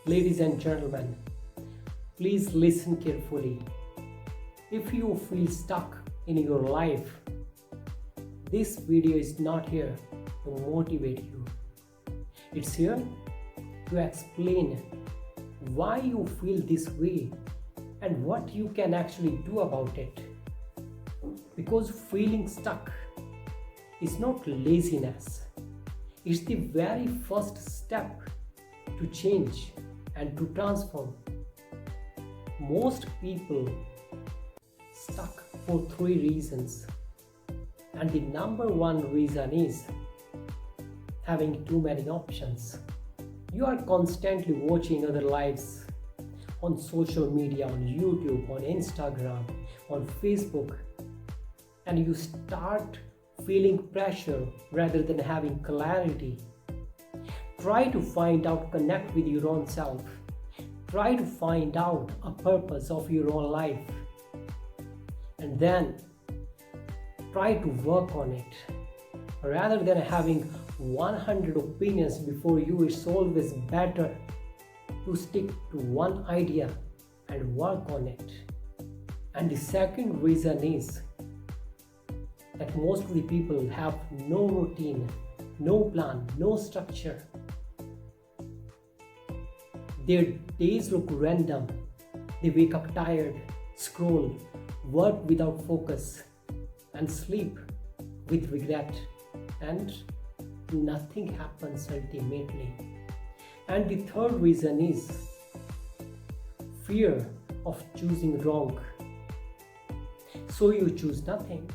Ladies and gentlemen, please listen carefully. If you feel stuck in your life, this video is not here to motivate you. It's here to explain why you feel this way and what you can actually do about it. Because feeling stuck is not laziness, it's the very first step to change and to transform. Most people stuck for three reasons, and the number one reason is having too many options. You are constantly watching other lives on social media, on YouTube, on Instagram, on Facebook, and you start feeling pressure rather than having clarity. Try to find out, connect with your own self. Try to find out a purpose of your own life. And then try to work on it. Rather than having 100 opinions before you, it's always better to stick to one idea and work on it. And the second reason is that most of the people have no routine, no plan, no structure. Their days look random. They wake up tired, scroll, work without focus, and sleep with regret, and nothing happens ultimately. And the third reason is fear of choosing wrong. So you choose nothing,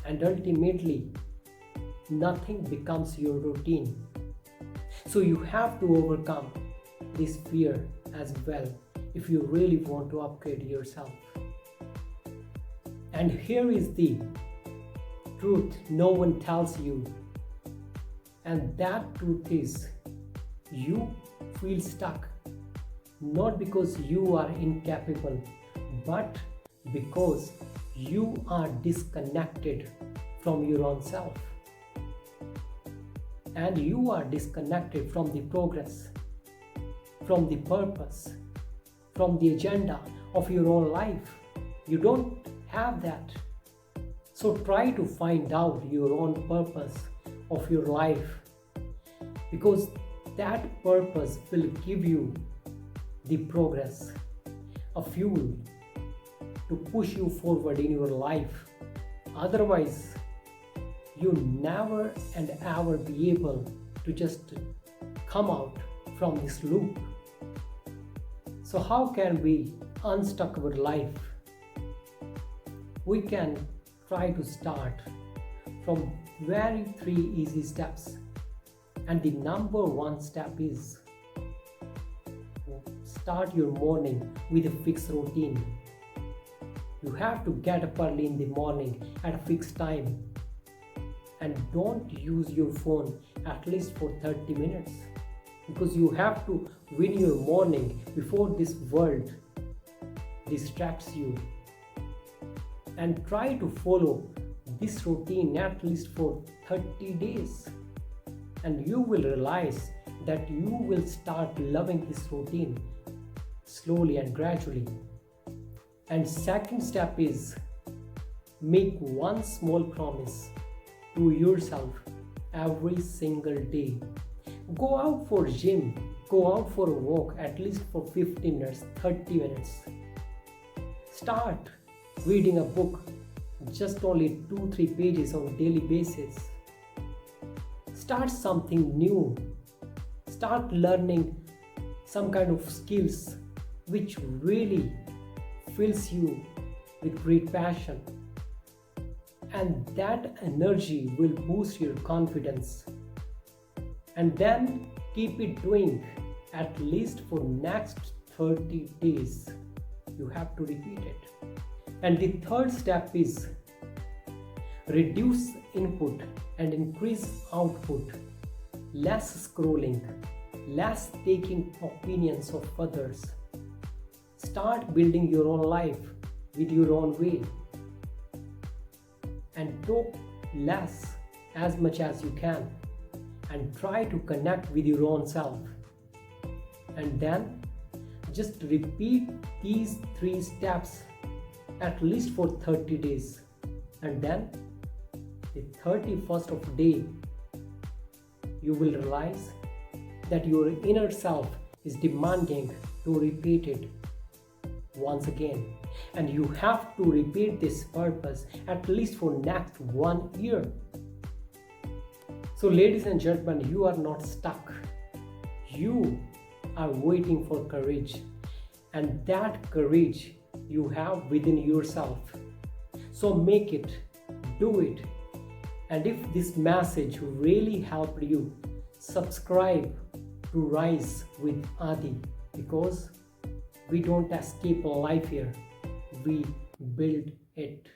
and ultimately nothing becomes your routine. So you have to overcome this fear as well if you really want to upgrade yourself. And here is the truth no one tells you, and that truth is you feel stuck not because you are incapable, but because you are disconnected from your own self, and you are disconnected from the progress, from the purpose, from the agenda of your own life. You don't have that. So try to find out your own purpose of your life, because that purpose will give you the progress, a fuel to push you forward in your life. Otherwise, you'll never and ever be able to just come out from this loop. So how can we unstuck our life? We can try to start from very three easy steps. And the number one step is start your morning with a fixed routine. You have to get up early in the morning at a fixed time. And don't use your phone at least for 30 minutes. Because you have to win your morning before this world distracts you. And try to follow this routine at least for 30 days. And you will realize that you will start loving this routine slowly and gradually. And second step is make one small promise to yourself every single day. Go out for gym, go out for a walk at least for 15 minutes, 30 minutes. Start reading a book, just only 2-3 pages on a daily basis. Start something new. Start learning some kind of skills which really fills you with great passion. And that energy will boost your confidence. And then keep it doing at least for next 30 days. You have to repeat it. And the third step is reduce input and increase output. Less scrolling, less taking opinions of others. Start building your own life with your own way. And talk less as much as you can. And try to connect with your own self. And then just repeat these 3 steps at least for 30 days. And then the 31st of day, you will realize that your inner self is demanding to repeat it once again. And you have to repeat this purpose at least for next 1 year. So ladies and gentlemen, you are not stuck. You are waiting for courage. And that courage you have within yourself. So make it, do it. And if this message really helped you, subscribe to Rise with Aadii, because we don't escape life here, we build it.